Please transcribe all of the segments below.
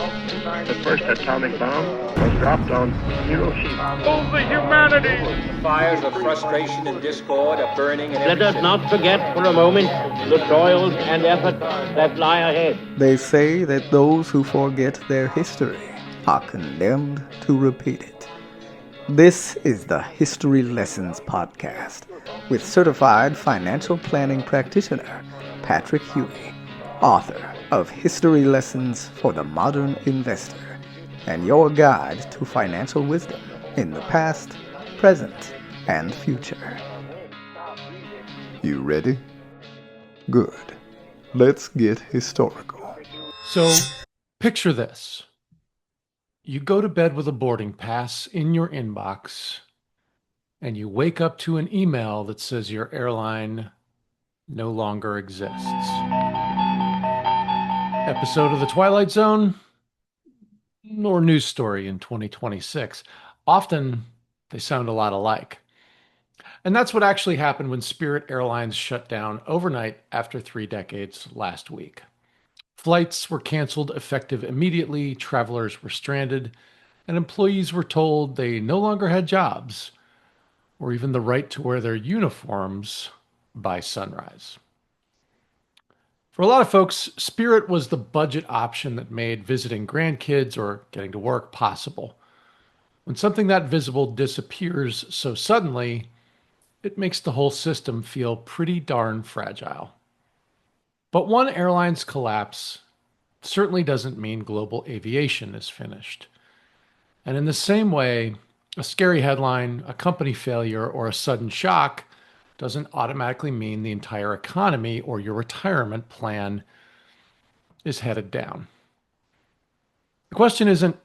The first atomic bomb was dropped on Hiroshima. Oh, the humanity! The fires of frustration and discord are burning in every Let us city. not forget for a moment the toils and efforts that lie ahead. They say that those who forget their history are condemned to repeat it. This is the History Lessons Podcast with certified financial planning practitioner Patrick Huey, author of History Lessons for the Modern Investor, and your guide to financial wisdom in the past, present, and future. You ready? Good. Let's get historical. So, picture this. You go to bed with a boarding pass in your inbox, and you wake up to an email that says your airline no longer exists. Episode of The Twilight Zone or news story in 2026. Often, they sound a lot alike. And that's what actually happened when Spirit Airlines shut down overnight after 3 decades last week. Flights were canceled effective immediately, travelers were stranded, and employees were told they no longer had jobs or even the right to wear their uniforms by sunrise. For a lot of folks, Spirit was the budget option that made visiting grandkids or getting to work possible. When something that visible disappears so suddenly, it makes the whole system feel pretty darn fragile. But one airline's collapse certainly doesn't mean global aviation is finished. And in the same way, a scary headline, a company failure, or a sudden shock doesn't automatically mean the entire economy or your retirement plan is headed down. The question isn't,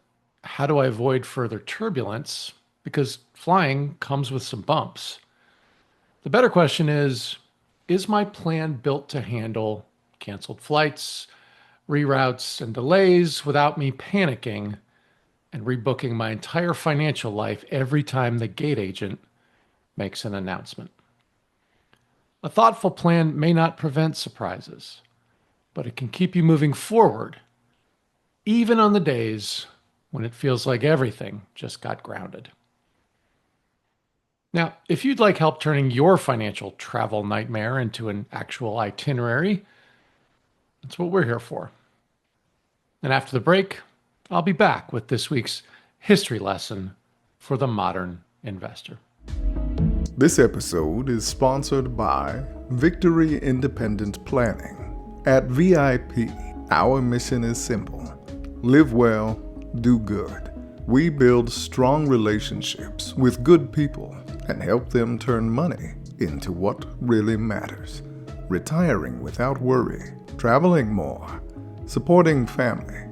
how do I avoid further turbulence? Because flying comes with some bumps. The better question is my plan built to handle canceled flights, reroutes, and delays without me panicking and rebooking my entire financial life every time the gate agent makes an announcement? A thoughtful plan may not prevent surprises, but it can keep you moving forward, even on the days when it feels like everything just got grounded. Now, if you'd like help turning your financial travel nightmare into an actual itinerary, that's what we're here for. And after the break, I'll be back with this week's history lesson for the modern investor. This episode is sponsored by Victory Independent Planning. At VIP, our mission is simple. Live well, do good. We build strong relationships with good people and help them turn money into what really matters. Retiring without worry, traveling more, supporting family,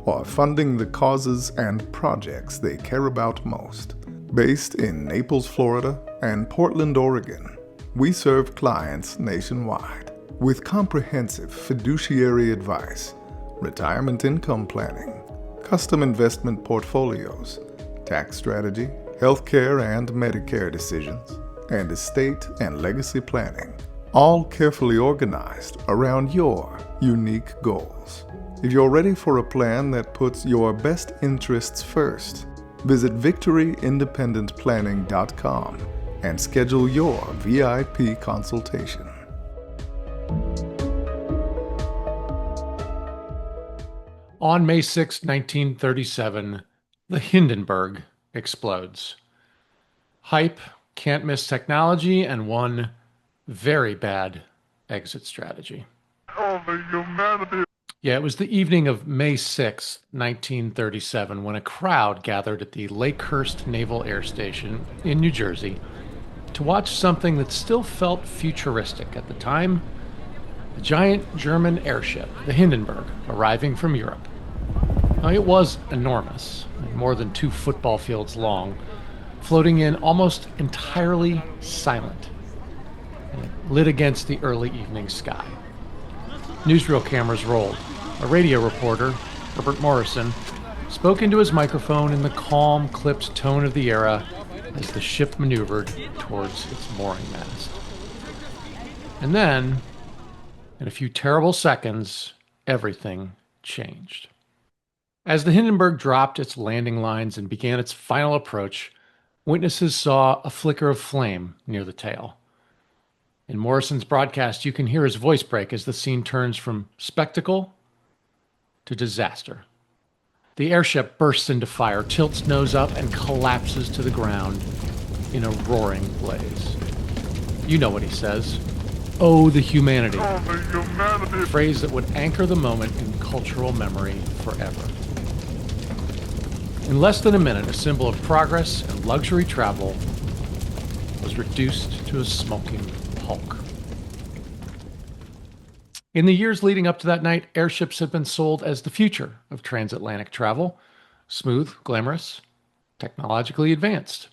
or funding the causes and projects they care about most. Based in Naples, Florida, and Portland, Oregon, we serve clients nationwide with comprehensive fiduciary advice, retirement income planning, custom investment portfolios, tax strategy, healthcare and Medicare decisions, and estate and legacy planning, all carefully organized around your unique goals. If you're ready for a plan that puts your best interests first, visit victoryindependentplanning.com and schedule your VIP consultation. On May 6, 1937, the Hindenburg explodes. Hype, can't miss technology, and one very bad exit strategy. Oh, the humanity! Yeah, it was the evening of May 6, 1937, when a crowd gathered at the Lakehurst Naval Air Station in New Jersey to watch something that still felt futuristic at the time: the giant German airship, the Hindenburg, arriving from Europe. Now, it was enormous, more than 2 football fields long, floating in almost entirely silent, and it lit against the early evening sky. Newsreel cameras rolled. A radio reporter, Herbert Morrison, spoke into his microphone in the calm, clipped tone of the era as the ship maneuvered towards its mooring mast. And then, in a few terrible seconds, everything changed. As the Hindenburg dropped its landing lines and began its final approach, witnesses saw a flicker of flame near the tail. In Morrison's broadcast, you can hear his voice break as the scene turns from spectacle to disaster. The airship bursts into fire, tilts nose up, and collapses to the ground in a roaring blaze. You know what he says. Oh, the humanity. Oh, the humanity. A phrase that would anchor the moment in cultural memory forever. In less than a minute, a symbol of progress and luxury travel was reduced to a smoking hulk. In the years leading up to that night, airships had been sold as the future of transatlantic travel. Smooth, glamorous, technologically advanced.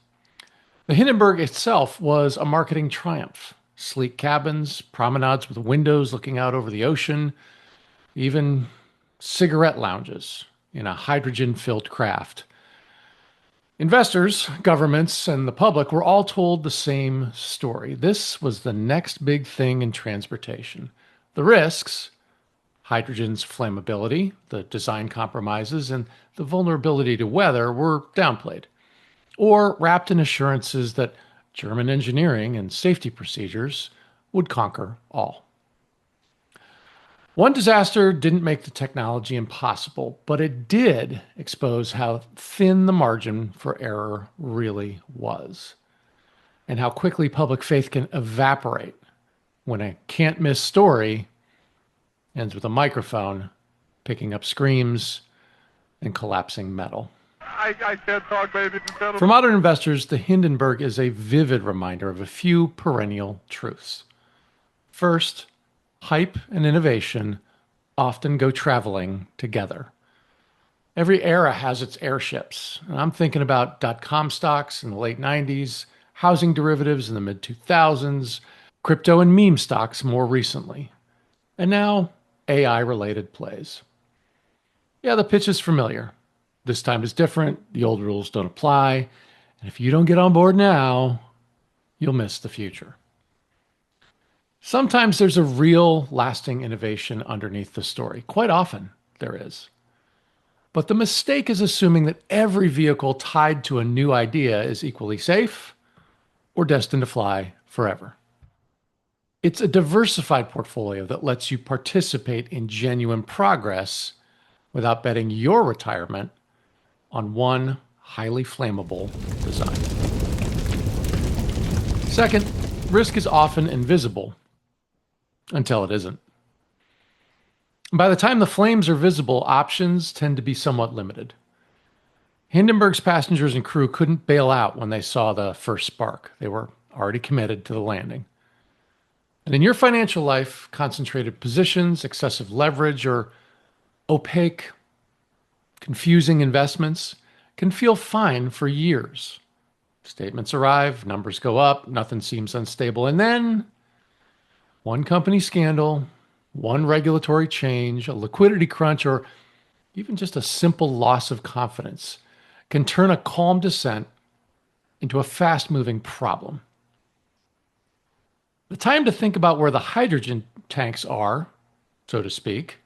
The Hindenburg itself was a marketing triumph. Sleek cabins, promenades with windows looking out over the ocean, even cigarette lounges in a hydrogen-filled craft. Investors, governments, and the public were all told the same story. This was the next big thing in transportation. The risks, hydrogen's flammability, the design compromises, and the vulnerability to weather were downplayed, or wrapped in assurances that German engineering and safety procedures would conquer all. One disaster didn't make the technology impossible, but it did expose how thin the margin for error really was, and how quickly public faith can evaporate when a can't-miss story ends with a microphone picking up screams and collapsing metal. I can't talk, ladies and gentlemen. For modern investors, the Hindenburg is a vivid reminder of a few perennial truths. First, hype and innovation often go traveling together. Every era has its airships. And I'm thinking about dot-com stocks in the late 90s, housing derivatives in the mid-2000s, crypto and meme stocks more recently, and now AI-related plays. Yeah, the pitch is familiar. This time is different, the old rules don't apply, and if you don't get on board now, you'll miss the future. Sometimes there's a real lasting innovation underneath the story. Quite often there is. But the mistake is assuming that every vehicle tied to a new idea is equally safe or destined to fly forever. It's a diversified portfolio that lets you participate in genuine progress without betting your retirement on one highly flammable design. Second, risk is often invisible until it isn't. By the time the flames are visible, options tend to be somewhat limited. Hindenburg's passengers and crew couldn't bail out when they saw the first spark. They were already committed to the landing. And in your financial life, concentrated positions, excessive leverage, or opaque, confusing investments can feel fine for years. Statements arrive, numbers go up, nothing seems unstable, and then one company scandal, one regulatory change, a liquidity crunch, or even just a simple loss of confidence can turn a calm descent into a fast-moving problem. The time to think about where the hydrogen tanks are, so to speak,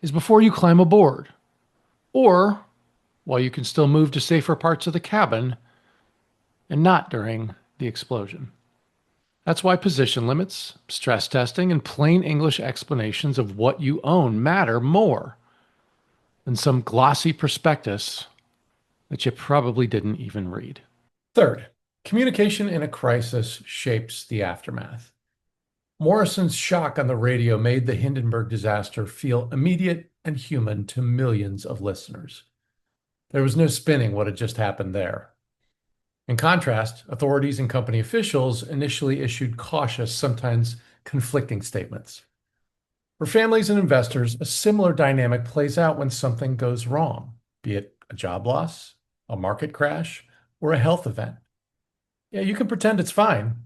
is before you climb aboard, or while you can still move to safer parts of the cabin, and not during the explosion. That's why position limits, stress testing, and plain English explanations of what you own matter more than some glossy prospectus that you probably didn't even read. Third, communication in a crisis shapes the aftermath. Morrison's shock on the radio made the Hindenburg disaster feel immediate and human to millions of listeners. There was no spinning what had just happened there. In contrast, authorities and company officials initially issued cautious, sometimes conflicting statements. For families and investors, a similar dynamic plays out when something goes wrong, be it a job loss, a market crash, or a health event. Yeah, you can pretend it's fine,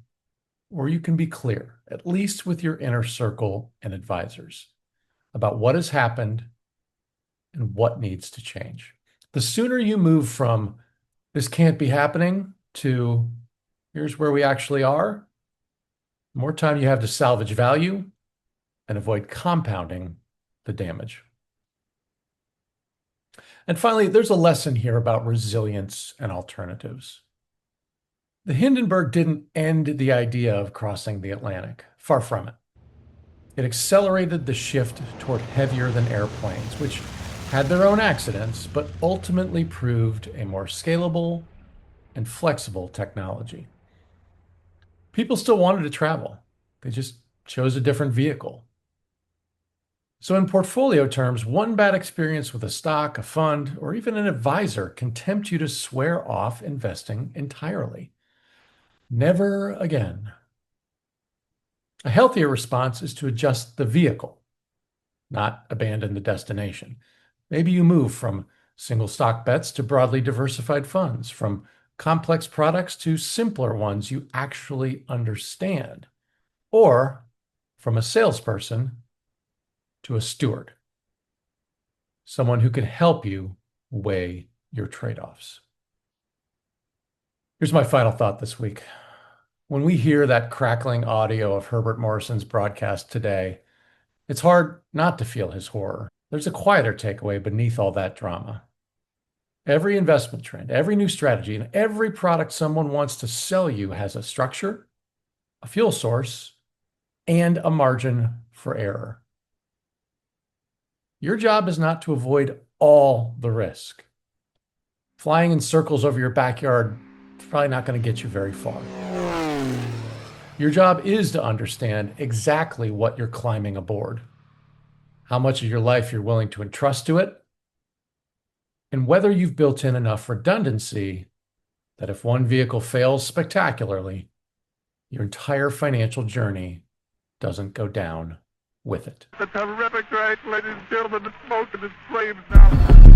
or you can be clear, at least with your inner circle and advisors, about what has happened and what needs to change. The sooner you move from this can't be happening to here's where we actually are, the more time you have to salvage value and avoid compounding the damage. And finally, there's a lesson here about resilience and alternatives. The Hindenburg didn't end the idea of crossing the Atlantic. Far from it. It accelerated the shift toward heavier than airplanes, which had their own accidents, but ultimately proved a more scalable and flexible technology. People still wanted to travel. They just chose a different vehicle. So in portfolio terms, one bad experience with a stock, a fund, or even an advisor can tempt you to swear off investing entirely. Never again. A healthier response is to adjust the vehicle, not abandon the destination. Maybe you move from single stock bets to broadly diversified funds, from complex products to simpler ones you actually understand, or from a salesperson to a steward, someone who can help you weigh your trade-offs. Here's my final thought this week. When we hear that crackling audio of Herbert Morrison's broadcast today, it's hard not to feel his horror. There's a quieter takeaway beneath all that drama. Every investment trend, every new strategy, and every product someone wants to sell you has a structure, a fuel source, and a margin for error. Your job is not to avoid all the risk. Flying in circles over your backyard is probably not going to get you very far. Your job is to understand exactly what you're climbing aboard, how much of your life you're willing to entrust to it, and whether you've built in enough redundancy that if one vehicle fails spectacularly, your entire financial journey doesn't go down with it. The terrific right, ladies and gentlemen, the smoke and the flames now.